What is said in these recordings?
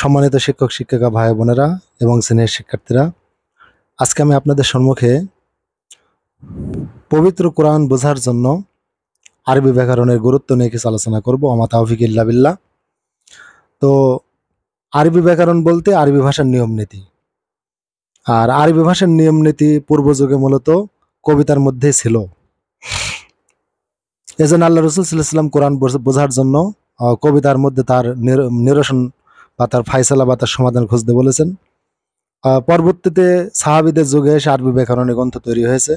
সম্মানিত শিক্ষক শিক্ষিকা ভাই বোনেরা এবং সিনিয়র শিক্ষার্থীরা, আজকে আমি আপনাদের সম্মুখে পবিত্র কোরআন বোঝার জন্য আরবি ব্যাকরণের গুরুত্ব নিয়ে কিছু আলোচনা করব। আমা তাওফিক ইল্লা বিল্লাহ। তো আরবি ব্যাকরণ বলতে আরবি ভাষার নিয়ম নীতি, আর আরবি ভাষার নিয়ম নীতি পূর্ব যুগে মূলত কবিতার মধ্যে ছিল। এজন্য আল্লাহ রসুল সাল্লাল্লাহু আলাইহি ওয়াসাল্লাম কোরআন বোঝার জন্য কবিতার মধ্যে তার নিরসন বা তার ফায়সালা বা তার সমাধান খুঁজতে বলেছেন। পরবর্তীতে সাহাবীদের যুগে এসে আরবি ব্যাকরণের গ্রন্থ তৈরি হয়েছে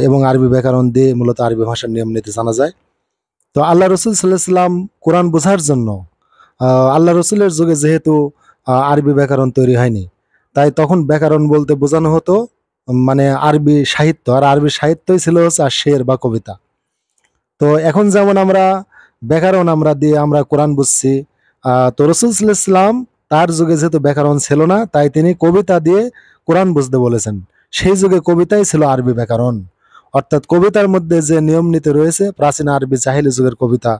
এবং আরবি ব্যাকরণ দিয়ে মূলত আরবি ভাষার নিয়ম নীতি জানা যায়। তো আল্লাহ রসুল সাল্লাল্লাহু আলাইহি ওয়াসাল্লাম কোরআন বোঝার জন্য আল্লাহ রসুলের যুগে যেহেতু আরবি ব্যাকরণ তৈরি হয়নি, তাই তখন ব্যাকরণ বলতে বোঝানো হতো মানে আরবি সাহিত্য, আর আরবি সাহিত্যই ছিল হচ্ছে আর শের বা কবিতা। তো এখন যেমন আমরা ব্যাকরণ দিয়ে আমরা কোরআন বুঝছি, তো রসুল সাল্লাল্লাহু আলাইহি ওয়াসাল্লাম তার যুগে যেহেতু ব্যাকরণ ছিল না, তাই তিনি কবিতা দিয়ে কোরআন বুঝতে বলেছেন। সেই যুগে কবিতাই ছিল আরবি ব্যাকরণ, অর্থাৎ কবিতার মধ্যে যে নিয়ম নীতি রয়েছে প্রাচীন আরবি জাহিলি যুগের কবিতা,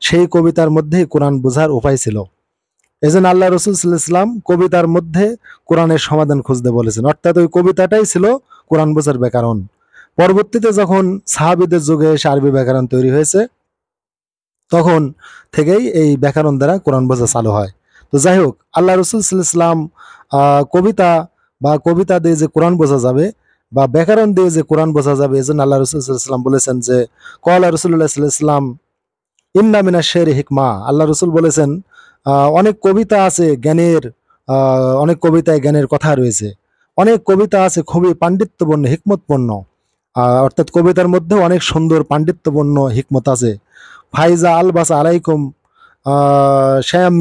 সেই কবিতার মধ্যেই কোরআন বোঝার উপায় ছিল। এজন্য আল্লাহ রসুল সাল্লাল্লাহু আলাইহি ওয়াসাল্লাম কবিতার মধ্যে কোরআনের সমাধান খুঁজতে বলেছেন, অর্থাৎ ওই কবিতাটাই ছিল কোরআন বোঝার ব্যাকরণ। পরবর্তীতে যখন সাহাবীদের যুগে এসে আরবি ব্যাকরণ তৈরি হয়েছে, তখন থেকেই এই ব্যাকরণ দ্বারা কোরআন বোঝা চালু হয়। তো যাই হোক, আল্লাহ রসুল সাল্লাল্লাহু আলাইহি ওয়াসাল্লাম কবিতা দিয়ে যে কোরআন বোঝা যাবে বা ব্যাকরণ দিয়ে যে কোরআন বোঝা যাবে, এজন্য আল্লাহ রসুল সাল্লাল্লাহু আলাইহি ওয়াসাল্লাম বলেছেন যে ক্বালা রাসূলুল্লাহ সাল্লাল্লাহু আলাইহি ওয়াসাল্লাম ইন্না মিনাশ শি'রি হিকমা। আল্লাহ রসুল বলেছেন অনেক কবিতা আছে জ্ঞানের, অনেক কবিতায় জ্ঞানের কথা রয়েছে, অনেক কবিতা আছে খুবই পাণ্ডিত্যপূর্ণ হিকমতপূর্ণ, অর্থাৎ কবিতার মধ্যে অনেক সুন্দর পাণ্ডিত্যপূর্ণ হিকমত আছে। ফাইজা আলবাস আলাইকুম শায়াম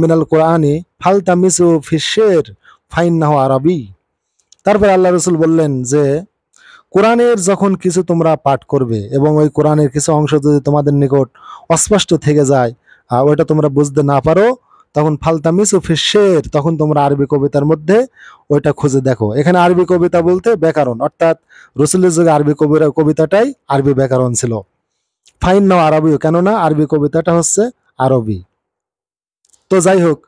মিনাল কোরআনি ফালতামিসু ফিশের ফাইন্নাহু আরবি। তারপর আল্লাহ রসুল বললেন যে কোরআনের যখন কিছু তোমরা পাঠ করবে এবং ওই কোরআনের কিছু অংশ যদি তোমাদের নিকট অস্পষ্ট থেকে যায়, ওইটা তোমরা বুঝতে না পারো, তখন ফালতামিসু ফিশের, তখন তোমরা আরবি কবিতার মধ্যে ওইটা খুঁজে দেখো। এখানে আরবি কবিতা বলতে ব্যাকরণ, অর্থাৎ রসুলের যুগে আরবি কবিতাটাই আরবি ব্যাকরণ ছিল। ফাইন নাও আরবি, কেননা আরবি কবিতাটা হচ্ছে আরবি। তো যাই হোক,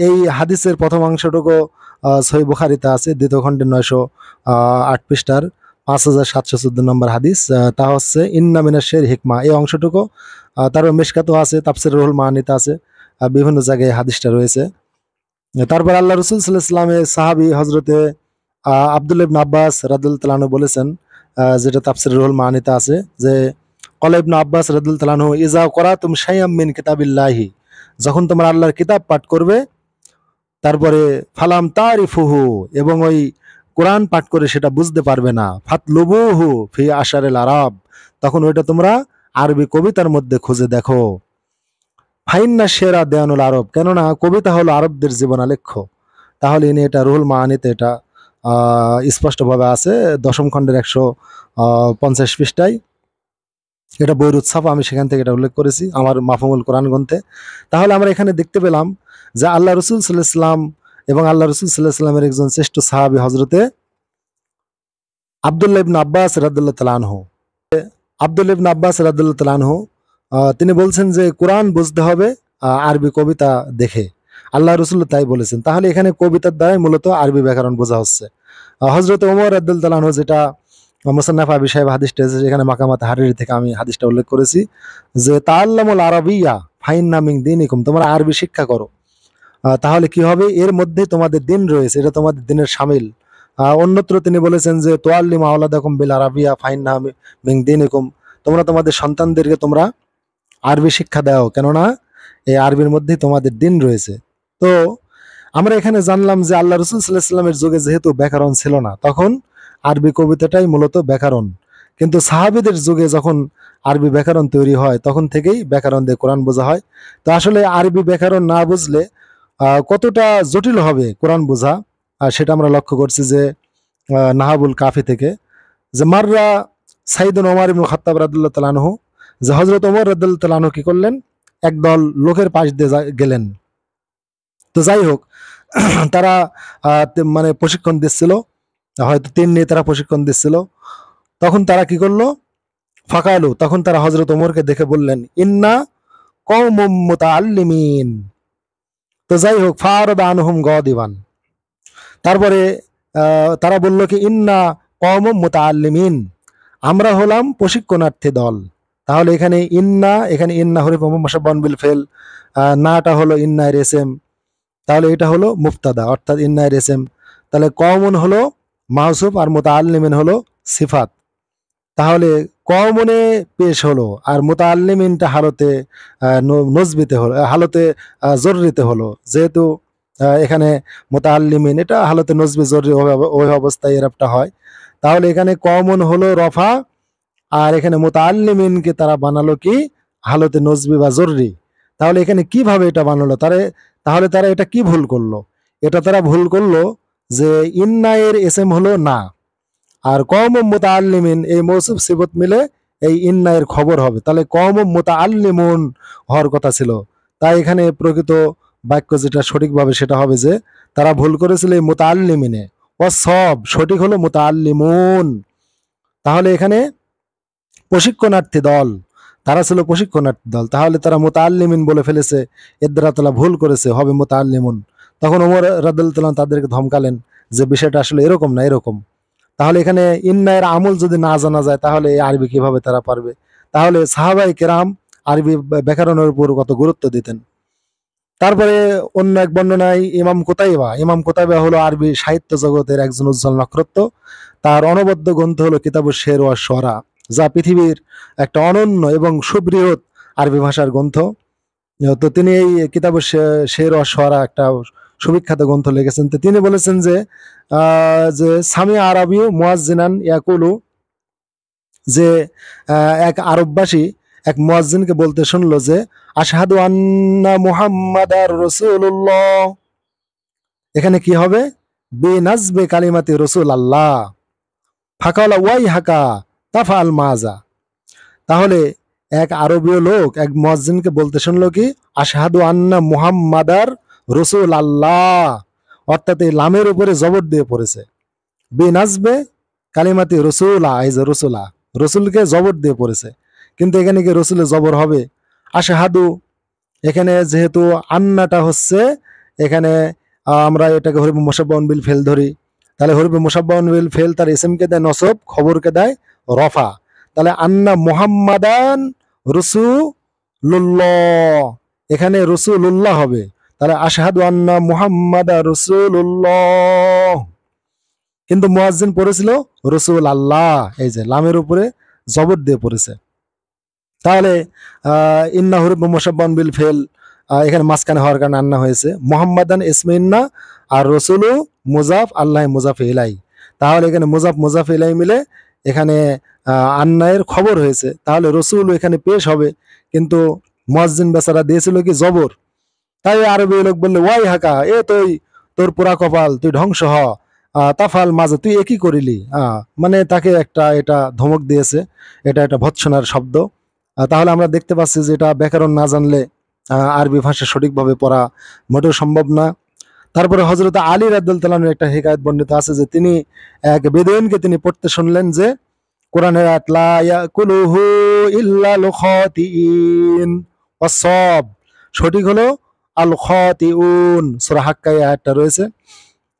এই হাদিসের প্রথম অংশটুকু সহিহ বুখারীতে আছে, দ্বিতীয় খণ্ডের 908 পৃষ্ঠার 5714 নম্বর হাদিস। তা হচ্ছে ইন্না মিনাশ শি'রি হিকমা, এই অংশটুকু। তারপর মিশকাতও আছে, তাফসীরুল রুহুল মাআনিতে আছে, বিভিন্ন জায়গায় হাদিসটা রয়েছে। তারপর আল্লাহ রাসূল সাল্লাল্লাহু আলাইহি ওয়াসাল্লামের সাহাবী হযরতে আব্দুল্লাহ ইবনে আব্বাস রাদিয়াল্লাহু তাআলা আনহু বলেছেন, যেটা তাফসীরুল রুহুল মাআনিতে আছে, যে ক্বালা ইবনে আব্বাস রাদিয়াল্লাহু তাআলা আনহু ইযা ক্বারাতুম শাইআম মিন কিতাবিল্লাহি, যখন তোমরা আল্লাহর কিতাব পাঠ করবে, তারপরে ফালাম তারিফুহু, এবং ওই কোরআন পাঠ করে সেটা বুঝতে পারবে না, ফাতলুবুহু ফি আশারিল আরব, তখন ওইটা তোমরা আরবি কবিতার মধ্যে খুঁজে দেখো। ফাইন্না শেরা দেয়ানুল আরব, কেননা কবিতা হলো আরবদের জীবনালেখ্য। তাহলে ইনি এটা রুহুল মাআনিতে এটা স্পষ্টভাবে আছে, দশম খণ্ডের 150 পৃষ্ঠায়, এটা বৈরুত ছাপা, আমি সেখান থেকে এটা উল্লেখ করেছি আমার মাফহুমুল কোরআন গ্রন্থে। তাহলে আমরা এখানে দেখতে পেলাম যে আল্লাহ রসুল সাল্লাল্লাহু আলাইহি ওয়াসাল্লাম এবং আল্লাহ রসুল সাল্লাল্লাহু আলাইহি ওয়াসাল্লামের একজন শ্রেষ্ঠ সাহাবী হযরতে আব্দুল্লাহ ইবনে আব্বাস রাদিয়াল্লাহু তাআলা আনহু, তিনি বলছেন যে কোরআন বুঝতে হবে আরবি কবিতা দেখে। আল্লাহ রসুল তাই বলেছেন। তাহলে এখানে কবিতার দ্বারাই মূলত আরবি ব্যাকরণ বোঝা হচ্ছে। হযরতে ওমর রাদিয়াল্লাহু তাআলা আনহু, যেটা মুসান্নাফ আবি সাহেব হাদিসটা এসেছে, এখানে মাকামাত হারিরি থেকে আমি হাদিসটা উল্লেখ করেছি, যে তাআল্লামুল আরাবিয়্যা ফাইন্না মিন দীনিকুম, তোমরা আরবি শিক্ষা করো, তাহলে কি হবে, এর মধ্যে তোমাদের দিন রয়েছে, এটা তোমাদের দিনের শামিল। অন্যত্র তিনি বলেছেন যে তুআল্লিমু আওলাদাকুম বিল আরাবিয়্যা ফাইন্না মিন দীনিকুম, তোমরা তোমাদের সন্তানদেরকে তোমরা আরবি শিক্ষা দাও, কেননা এই আরবির মধ্যে তোমাদের দিন রয়েছে। তো আমরা এখানে জানলাম যে আল্লাহ রসুল সাল্লাল্লাহু আলাইহি ওয়াসাল্লামের যুগে যেহেতু ব্যাকরণ ছিল না, তখন আরবি কবিতাটাই মূলত ব্যাকরণ। কিন্তু সাহাবীদের যুগে যখন আরবি ব্যাকরণ তৈরি হয়, তখন থেকেই ব্যাকরণ দিয়ে কোরআন বোঝা হয়। তো আসলে আরবি ব্যাকরণ না বুঝলে কতটা জটিল হবে কোরআন বোঝা, সেটা আমরা লক্ষ্য করছি যে নাহাবুল কাফি থেকে, যে মাররা সাইয়্যিদুনা ওমর ইবনে খাত্তাব রাদিয়াল্লাহু তাআলা আনহু, যে হযরত ওমর রাদিয়াল্লাহু তাআলা আনহু কি করলেন, একদল লোকের পাশ দিয়ে গেলেন। তো যাই হোক, তারা মানে প্রশিক্ষণ দিচ্ছিল, হয়তো তিন নিয়ে তারা প্রশিক্ষণ দিচ্ছিল। তখন তারা কি করলো, ফাকালু, তখন তারা হযরত ওমরকে দেখে বললেন, ইন্না কওমুম মুতাআল্লিমিন, তো যাই হোক, ফারদ আনহুম গদিবান। তারপরে তারা বলল কি ইন্না কওমুম মুতাআল্লিমিন, আমরা হলাম প্রশিক্ষণার্থী দল। তাহলে এখানে ইন্না হরিফ মুসাব্বাহুন বিল ফেল, নাটা হলো ইন্না এর এসএম। তাহলে এটা হলো মুফতাদা অর্থাৎ ইন্না এর এসএম। তাহলে কওমুন হলো মাউসুফ আর মুতাআল্লিমিন হলো সিফাত। তাহলে কওমুনে পেশ হলো আর মুতাআল্লিমিনটা হালতে নজবিতে হলো, হালতে জরুরিতে হলো। যেহেতু এখানে মুতাআল্লিমিন এটা হালতে নজবি জরুরি ওই অবস্থায় এরাবটা হয়। তাহলে এখানে কওমুন হলো রফা, আর এখানে মুতাআল্লিমিনকে তারা বানালো কি হালতে নজবি বা জরুরি। তাহলে এখানে কিভাবে এটা বানালো তাহলে তারা এটা কি ভুল করলো? এটা তারা ভুল করলো যে ইন্না এর এসএম হলো না, আর কওমুম মুতাআল্লিমিন এই মৌসুফ সিফত মিলে এই ইন্না এর খবর হবে। তাহলে কওমুম মুতাআল্লিমুন হওয়ার কথা ছিল। তাই এখানে প্রকৃত বাক্য যেটা সঠিকভাবে সেটা হবে যে তারা ভুল করেছিল এই মুতাআল্লিমিনে, সব সঠিক হলো মুতাআল্লিমুন। তাহলে এখানে প্রশিক্ষণার্থী দল, তারা ছিল প্রশিক্ষণার্থী দল, তাহলে তারা মুতাআল্লিমিন বলে ফেলেছে, এর দ্বারা তারা ভুল করেছে, হবে মুতাআল্লিমুন। তখন ওমর রাদিয়াল্লাহু তাআলা তাদেরকে ধমকালেন যে বিষয়টা আসলে এরকম না, এরকম। তাহলে এখানে ইন্নায়ের আমল যদি না জানা যায় তাহলে এই আরবি কিভাবে তারা পারবে? তাহলে সাহাবায়ে কেরাম আরবি ব্যাকরণের উপর কত গুরুত্ব দিতেন। তারপরে অন্য এক বর্ণনায় ইমাম কুতাইবা হলো আরবি সাহিত্য জগতের একজন উজ্জ্বল নক্ষত্র। তার অনবদ্য গ্রন্থ হলো কিতাবুশ শের ওয়াশ শুআরা, যা পৃথিবীর একটা অনন্য এবং সুবৃহৎ আরবি ভাষার গ্রন্থ। তো তিনি এই কিতাবুশ শের ওয়াশ শুআরা একটা সুবিখ্যাত গ্রন্থ লিখেছেন। তো তিনি বলেছেন যে সামি আরবি মুয়াজ্জিনান ইয়াকুলু, যে এক আরববাসী এক মুয়াজ্জিনকে বলতে শুনলো যে আশহাদু আন্না মুহাম্মাদার রাসূলুল্লাহ। এখানে কি হবে? বিনাজবে কালিমাতি রাসূল আল্লাহ ফাকালা ওয়াই হাকা তাফাল মাজা। তাহলে এক আরবীয় লোক এক মুয়াজ্জিনকে বলতে শুনলো কি আশহাদু আন্না মুহাম্মাদার রাসূল আল্লাহ, অর্থাৎ এই লামের উপরে জবর দিয়ে পড়েছে। বিনাজবে কালিমাতি রসুলা, এই যে রসুলা, রসুলকে জবর দিয়ে পড়েছে, কিন্তু এখানে কি রসুলে জবর হবে? আশহাদু, এখানে যেহেতু আন্নাটা হচ্ছে এখানে আমরা এটাকে হরিফ মুসাব্বাহুন বিল ফেল ধরি। তাহলে হরিফ মুসাব্বাহুন বিল ফেল তার ইসমকে দেয় নসব, খবরকে দেয় রফা। তাহলে আন্না মুহাম্মাদান রাসূলুল্লাহ, এখানে রাসূলুল্লাহ হবে। তাহলে আশহাদু আন্না মুহাম্মাদা রাসূলুল্লাহ, কিন্তু মুয়াজ্জিন পড়েছিল রসুল আল্লাহ, এই যে লামের উপরে জবর দিয়ে পড়েছে। তাহলে ইন্না হরিফ মুসাব্বাহুন বিল ফেল এখানে মাঝখানে হওয়ার কারণে আন্না হয়েছে। মুহাম্মাদান ইসমে ইন্না আর রসুলু মুজাফ, আল্লাহ মুজাফ ইলাই। তাহলে এখানে মুজাফ ইলাই মিলে এখানে আন্নায়ের খবর হয়েছে। তাহলে রসুল এখানে পেশ হবে, কিন্তু মুয়াজ্জিন বেচারা দিয়েছিল কি জবর। তাই আরবি লোক বললে ওয়াই হাকা, তোর পুরা কপাল, তুই ধ্বংস হ, তাফাল মাজা, তুই একই করিলি। মানে তাকে এটা ধমক দিয়েছে, এটা একটা ভৎসনার শব্দ। তাহলে আমরা দেখতে পাচ্ছি যে এটা ব্যাকরণ না জানলে আরবি ভাষা সঠিকভাবে পড়া মোটেও সম্ভব না। তারপরে হযরত আলী রাদিয়াল্লাহু তাআলার একটা হিকায়াত বর্ণিত আছে যে তিনি এক বেদুইনকে তিনি পড়তে শুনলেন যে কোরআনের আয়াত লা ইয়াকুলুহু ইল্লাল খাতিইন, ওয়াসসাব, সঠিক হলো আল খাতিউন, সূরা হাক্কায় আয়াতটা রয়েছে।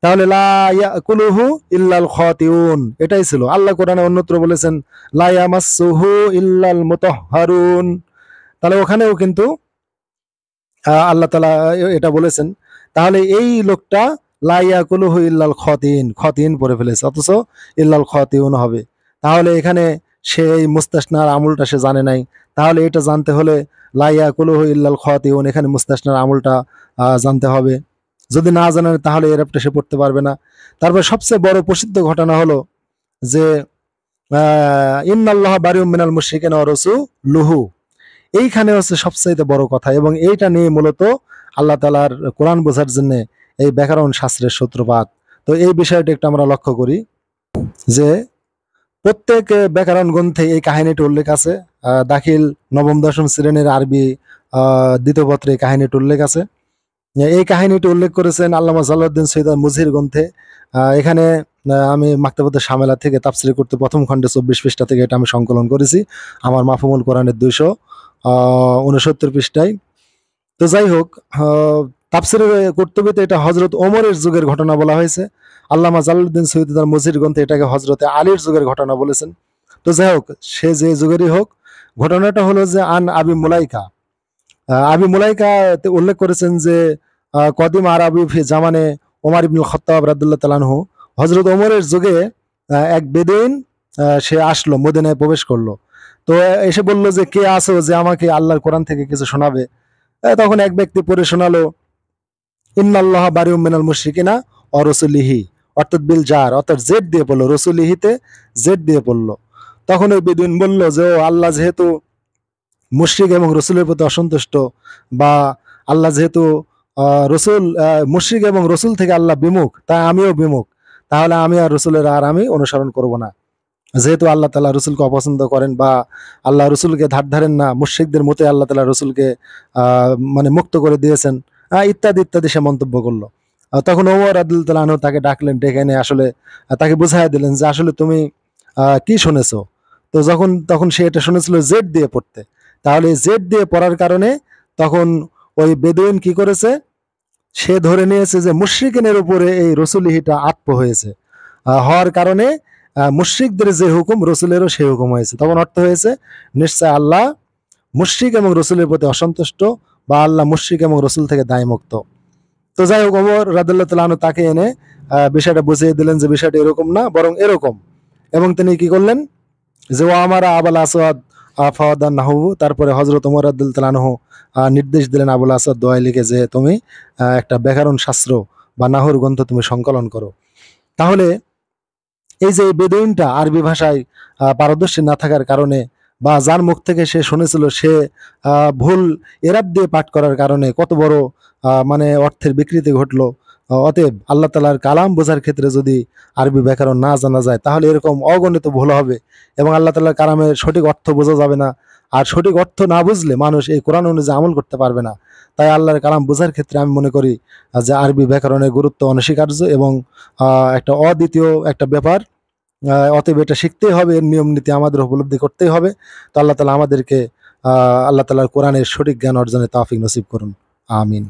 তাহলে লা ইয়াকুলুহু ইল্লাল খাতিউন এটাই ছিল। আল্লাহ কোরআনে অন্যত্র বলেছেন লা ইয়ামাসসুহু ইল্লাল মুতাহহারুন। তাহলে ওখানেও কিন্তু আল্লাহ তাআলা এটা বলেছেন। তাহলে এই লোকটা লা ইয়াকুলুহু ইল্লাল খাতিন পড়ে ফেলেছে, অথচ ইল্লাল খাতিউন হবে। তাহলে এখানে সে এই মুস্তাসনার আমলটা সে জানে নাই। তাহলে এটা জানতে হলে লা ইয়াকুলুহু ইল্লাল খাতিউন, এখানে মুস্তাসনার আমলটা জানতে হবে। যদি না জানেন তাহলে এরাবটা সে পড়তে পারবে না। তারপর সবচেয়ে বড় প্রসিদ্ধ ঘটনা হলো যে ইন্নাল্লাহা বারিউম মিনাল মুশরিকিনা ওয়া রাসূলুহু, এইখানে হচ্ছে সবচেয়ে বড় কথা, এবং এইটা নিয়ে মূলত আল্লাহ তাআলার কোরআন বোঝার জন্য এই ব্যাকরণ শাস্ত্রের সূত্রপাত। তো এই বিষয়টা একটু আমরা লক্ষ্য করি যে প্রত্যেক ব্যাকরণ গ্রন্থে এই কাহিনীটি উল্লেখ আছে। দাখিল নবম দশম শ্রেণীর আরবি দ্বিতীয় পত্রে এই কাহিনীটি উল্লেখ আছে। এই কাহিনীটি উল্লেখ করেছেন আল্লামা জালালউদ্দিন সৈয়দ মুজির গ্রন্থে। এখানে আমি মাকতাবাতুশ শামেলা থেকে তাফসীর করতে প্রথম খণ্ডে 24 পৃষ্ঠা থেকে এটা আমি সংকলন করেছি আমার মাফহুমুল কোরআনের 269 পৃষ্ঠায়। তো যাই হোক, তাফসিরের কুরতুবীতে এটা হযরত ওমরের যুগের ঘটনা বলা হয়েছে। আল্লামা জালালউদ্দিন সৈয়দী তার মজির গ্রন্থে এটাকে হযরতে আলীর যুগের ঘটনা বলেছেন। তো যাই হোক, সে যে যুগেরই হোক, ঘটনাটা হলো যে আন আবি মুলাইকা, আবি মুলাইকা উল্লেখ করেছেন যে কদিম আরাবি ফি জামানে ওমর ইবনুল খাত্তাব রাদিয়াল্লাহু তাআলা আনহু, হযরত ওমরের যুগে এক বেদুইন সে আসলো, মদিনায় প্রবেশ করলো। তো এসে বলল যে, কে আছো যে আমাকে আল্লাহর কোরআন থেকে কিছু শোনাবে? তখন এক ব্যক্তি পড়ে শোনালো, ইন্নাল্লাহ বারিউম মিনাল মুশরিকিনা ওয়া রাসূলিহি, অর্থাৎ বিল জার, অর্থাৎ জেড দিয়ে পড়লো, রসুলিহিতে জেড দিয়ে পড়লো। তখন ওই বেদুইন বলল যে, ও আল্লাহ যেহেতু মুশরিক এবং রসুলের প্রতি অসন্তুষ্ট, বা আল্লাহ যেহেতু রসুল মুশরিক এবং রসুল থেকে আল্লাহ বিমুখ, তাই আমিও বিমুখ, তাহলে আমি আর রসুলের আর আমি অনুসরণ করব না। যেহেতু আল্লাহ তাআলা রসুলকে অপছন্দ করেন, বা আল্লাহ রসুলকে ধার ধারেন না, মুশরিকদের মতে আল্লাহ তাআলা রসুলকে মানে মুক্ত করে দিয়েছেন, ইত্যাদি ইত্যাদি সে মন্তব্য করলো। তখন ওমর রাদিয়াল্লাহু তাআলা আনহু তাকে ডাকলেন, ডেকে এনে আসলে তাকে বুঝাইয়া দিলেন যে আসলে তুমি কি শুনেছো। তো তখন সে এটা শুনেছিল জেড দিয়ে পড়তে। তাহলে জেড দিয়ে পড়ার কারণে তখন ওই বেদুইন কি করেছে, সে ধরে নিয়েছে যে মুশরিকিনের উপরে এই রসুলিহিটা আত্ম হয়েছে, হওয়ার কারণে মুশরিকদের যে হুকুম রসুলেরও সেই হুকুম হয়েছে। তখন অর্থ হয়েছে নিশ্চয় আল্লাহ মুশরিক এবং রসুলের প্রতি অসন্তুষ্ট, বা আল্লাহ মুশরিক এবং রসুল থেকে দায়মুক্ত। তো যাই হোক, ওমর রাদিয়াল্লাহু তাআলা আনহু তাকে এনে বিষয়টা বুঝিয়ে দিলেন যে বিষয়টা এরকম না, বরং এরকম। এবং তিনি কি করলেন যে, ও আমার আবুল আসওয়াদ ফাওয়াদান নাহু, তারপরে হযরত ওমর রাদিয়াল্লাহু তাআলা আনহু নির্দেশ দিলেন আবুল আসওয়াদ দোয়াইলিকে যে তুমি একটা ব্যাকরণ শাস্ত্র বা নাহর গ্রন্থ তুমি সংকলন করো। তাহলে এই যে বেদুইনটা আরবি ভাষায় পারদর্শী না থাকার কারণে, বা যার মুখ থেকে সে শুনেছিল সে ভুল এরাব দিয়ে পাঠ করার কারণে কত বড় মানে অর্থের বিকৃতি ঘটলো। অতএব আল্লাহ তাআলার কালাম বোঝার ক্ষেত্রে যদি আরবি ব্যাকরণ না জানা যায়, তাহলে এরকম অগণিত ভুল হবে, এবং আল্লাহ তাআলার কালামের সঠিক অর্থ বোঝা যাবে না। আর সঠিক অর্থ না বুঝলে মানুষ এই কোরআন অনুযায়ী আমল করতে পারবে না। তাই আল্লাহর কালাম বোঝার ক্ষেত্রে আমি মনে করি যে আরবি ব্যাকরণের গুরুত্ব অনস্বীকার্য, এবং একটা অদ্বিতীয় একটা ব্যাপার। অতএব এটা শিখতেই হবে, এর নিয়ম নীতি আমাদের উপলব্ধি করতেই হবে। তো আল্লাহ তাআলা আমাদেরকে আল্লাহ তাআলার কোরআনের সঠিক জ্ঞান অর্জনে তৌফিক নসিব করুন। আমিন।